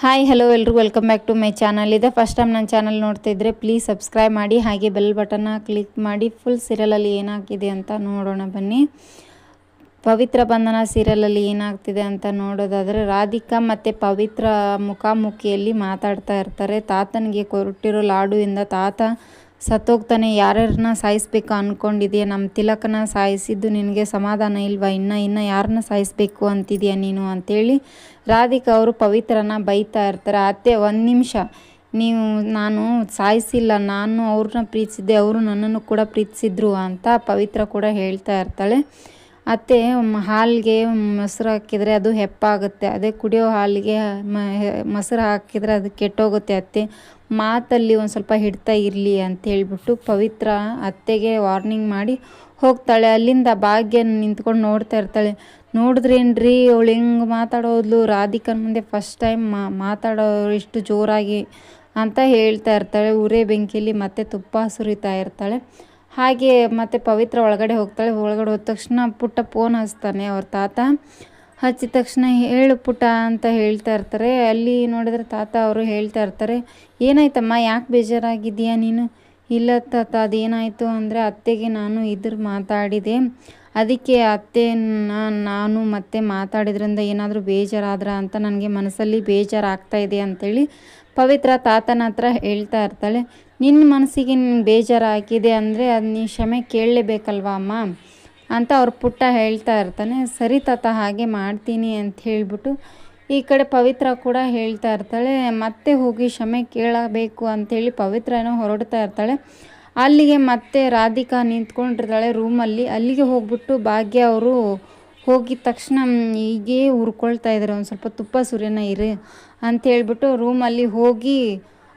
Hi hello ಎಲ್ರಿಗೂ welcome back to my channel. ಇದೆ first time ನನ್ನ ಚಾನಲ್ ನೋಡ್ತಾ ಇದ್ದರೆ ಪ್ಲೀಸ್ ಸಬ್ಸ್ಕ್ರೈಬ್ ಮಾಡಿ, ಹಾಗೆ ಬೆಲ್ ಬಟನ್ನ ಕ್ಲಿಕ್ ಮಾಡಿ. ಫುಲ್ ಸೀರಿಯಲಲ್ಲಿ ಏನಾಗ್ತಿದೆ ಅಂತ ನೋಡೋಣ ಬನ್ನಿ. ಪವಿತ್ರ ಬಂಧನ ಸೀರಿಯಲಲ್ಲಿ ಏನಾಗ್ತಿದೆ ಅಂತ ನೋಡೋದಾದರೆ, ರಾಧಿಕಾ ಮತ್ತು ಪವಿತ್ರ ಮುಖಾಮುಖಿಯಲ್ಲಿ ಮಾತಾಡ್ತಾ ಇರ್ತಾರೆ. ತಾತನಿಗೆ ಕೊಟ್ಟಿರೋ ಲಾಡುವಿಂದ ತಾತ ಸತ್ತೋಗ್ತಾನೆ. ಯಾರ್ಯಾರನ್ನ ಸಾಯಿಸ್ಬೇಕು ಅಂದ್ಕೊಂಡಿದೆಯಾ? ನಮ್ಮ ತಿಲಕನ ಸಾಯಿಸಿದ್ದು ನಿನಗೆ ಸಮಾಧಾನ ಇಲ್ವಾ? ಇನ್ನು ಯಾರನ್ನ ಸಾಯಿಸ್ಬೇಕು ಅಂತಿದೆಯಾ ನೀನು ಅಂತೇಳಿ ರಾಧಿಕಾ ಅವರು ಪವಿತ್ರನ ಬೈತಾ ಇರ್ತಾರೆ. ಅತ್ತೆ ಒಂದು ನಿಮಿಷ, ನಾನು ಸಾಯಿಸಿಲ್ಲ, ನಾನು ಅವ್ರನ್ನ ಪ್ರೀತಿಸಿದ್ದೆ, ಅವರು ನನ್ನನ್ನು ಕೂಡ ಪ್ರೀತಿಸಿದ್ರು ಅಂತ ಪವಿತ್ರ ಕೂಡ ಹೇಳ್ತಾ ಇರ್ತಾಳೆ. ಅತ್ತೆ ಹಾಲಿಗೆ ಮೊಸರು ಹಾಕಿದರೆ ಅದು ಹೆಪ್ಪಾಗುತ್ತೆ, ಅದೇ ಕುಡಿಯೋ ಹಾಲಿಗೆ ಮೊಸರು ಹಾಕಿದರೆ ಅದು ಕೆಟ್ಟೋಗುತ್ತೆ. ಅತ್ತೆ ಮಾತಲ್ಲಿ ಒಂದು ಸ್ವಲ್ಪ ಹಿಡ್ತಾ ಇರಲಿ ಅಂತ ಹೇಳ್ಬಿಟ್ಟು ಪವಿತ್ರ ಅತ್ತೆಗೆ ವಾರ್ನಿಂಗ್ ಮಾಡಿ ಹೋಗ್ತಾಳೆ. ಅಲ್ಲಿಂದ ಭಾಗ್ಯ ನಿಂತ್ಕೊಂಡು ನೋಡ್ತಾ ಇರ್ತಾಳೆ. ನೋಡಿದ್ರೇನ್ರಿ ಅವಳು ಹೆಂಗೆ ಮಾತಾಡೋದ್ಲು, ರಾಧಿಕನ ಮುಂದೆ ಫಸ್ಟ್ ಟೈಮ್ ಮಾತಾಡೋ ಇಷ್ಟು ಜೋರಾಗಿ ಅಂತ ಹೇಳ್ತಾ ಇರ್ತಾಳೆ. ಉರೇ ಬೆಂಕಿಯಲ್ಲಿ ಮತ್ತೆ ತುಪ್ಪ ಸುರಿತಾ ಇರ್ತಾಳೆ. ಹಾಗೆ ಮತ್ತು ಪವಿತ್ರ ಒಳಗಡೆ ಹೋಗ್ತಾಳೆ. ಒಳಗಡೆ ಹೋದ ತಕ್ಷಣ ಪುಟ್ಟ ಫೋನ್ ಹಚ್ತಾನೆ ಅವ್ರ ತಾತ. ಹಚ್ಚಿದ ತಕ್ಷಣ ಹೇಳು ಪುಟ್ಟ ಅಂತ ಹೇಳ್ತಾ ಇರ್ತಾರೆ. ಅಲ್ಲಿ ನೋಡಿದ್ರೆ ತಾತ ಅವರು ಹೇಳ್ತಾ ಇರ್ತಾರೆ, ಏನಾಯ್ತಮ್ಮ, ಯಾಕೆ ಬೇಜಾರಾಗಿದ್ದೀಯಾ ನೀನು? ಇಲ್ಲ ತಾತ, ಅದೇನಾಯಿತು ಅಂದರೆ ಅತ್ತೆಗೆ ನಾನು ಮಾತಾಡಿದೆ, ಅದಕ್ಕೆ ಅತ್ತೆ ನಾನು ಮತ್ತೆ ಮಾತಾಡಿದ್ರಿಂದ ಏನಾದರೂ ಬೇಜಾರಾದ್ರ ಅಂತ ನನಗೆ ಮನಸ್ಸಲ್ಲಿ ಬೇಜಾರಾಗ್ತಾ ಇದೆ ಅಂತೇಳಿ ಪವಿತ್ರ ತಾತನ ಹತ್ರ ಹೇಳ್ತಾ ಇರ್ತಾಳೆ. ನಿನ್ನ ಮನಸ್ಸಿಗೆ ಬೇಜಾರಾಗಿದೆ ಅಂದರೆ ಅದು ನೀ ಕ್ಷಮೆ ಕೇಳಲೇಬೇಕಲ್ವಾ ಅಮ್ಮ ಅಂತ ಅವ್ರ ಪುಟ್ಟ ಹೇಳ್ತಾ ಇರ್ತಾನೆ. ಸರಿ ತಾತ, ಹಾಗೆ ಮಾಡ್ತೀನಿ ಅಂತ ಹೇಳಿಬಿಟ್ಟು ಈ ಕಡೆ ಪವಿತ್ರ ಕೂಡ ಹೇಳ್ತಾ ಇರ್ತಾಳೆ. ಮತ್ತೆ ಹೋಗಿ ಕ್ಷಮೆ ಕೇಳಬೇಕು ಅಂಥೇಳಿ ಪವಿತ್ರ ಏನೋ ಹೊರಡ್ತಾ ಇರ್ತಾಳೆ. ಅಲ್ಲಿಗೆ ಮತ್ತೆ ರಾಧಿಕಾ ನಿಂತ್ಕೊಂಡಿರ್ತಾಳೆ ರೂಮಲ್ಲಿ. ಅಲ್ಲಿಗೆ ಹೋಗ್ಬಿಟ್ಟು ಭಾಗ್ಯ ಅವರು ಹೋಗಿದ ತಕ್ಷಣ ಹೀಗೇ ಹುರ್ಕೊಳ್ತಾ ಇದ್ದಾರೆ, ಒಂದು ಸ್ವಲ್ಪ ತುಪ್ಪ ಸುರಿಯೋಣ ಇರಿ ಅಂತ ಹೇಳ್ಬಿಟ್ಟು ರೂಮಲ್ಲಿ ಹೋಗಿ,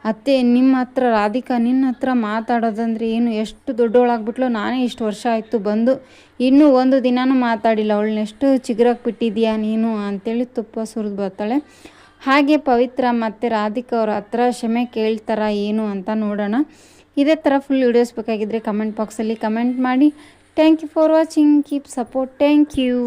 ಅತ್ತೆ ನಿಮ್ಮ ಹತ್ರ ರಾಧಿಕಾ ನಿನ್ನ ಹತ್ರ ಮಾತಾಡೋದಂದರೆ ಏನು, ಎಷ್ಟು ದೊಡ್ಡವಳಾಗ್ಬಿಟ್ಲು, ನಾನೇ ಇಷ್ಟು ವರ್ಷ ಆಯಿತು ಬಂದು ಇನ್ನೂ ಒಂದು ದಿನವೂ ಮಾತಾಡಿಲ್ಲ, ಅವಳನ್ನೆಷ್ಟು ಚಿಗುರಾಗಿ ಬಿಟ್ಟಿದ್ದೀಯಾ ನೀನು ಅಂತೇಳಿ ತುಪ್ಪ ಸುರಿದು ಬರ್ತಾಳೆ. ಹಾಗೆ ಪವಿತ್ರ ಮತ್ತು ರಾಧಿಕಾ ಅವ್ರ ಹತ್ರ ಕ್ಷಮೆ ಕೇಳ್ತಾರ ಏನು ಅಂತ ನೋಡೋಣ. ಇದೇ ಥರ ಫುಲ್ ವೀಡಿಯೋಸ್ ಬೇಕಾಗಿದ್ದರೆ ಕಮೆಂಟ್ ಬಾಕ್ಸಲ್ಲಿ ಕಮೆಂಟ್ ಮಾಡಿ. Thank you for watching, keep support, thank you.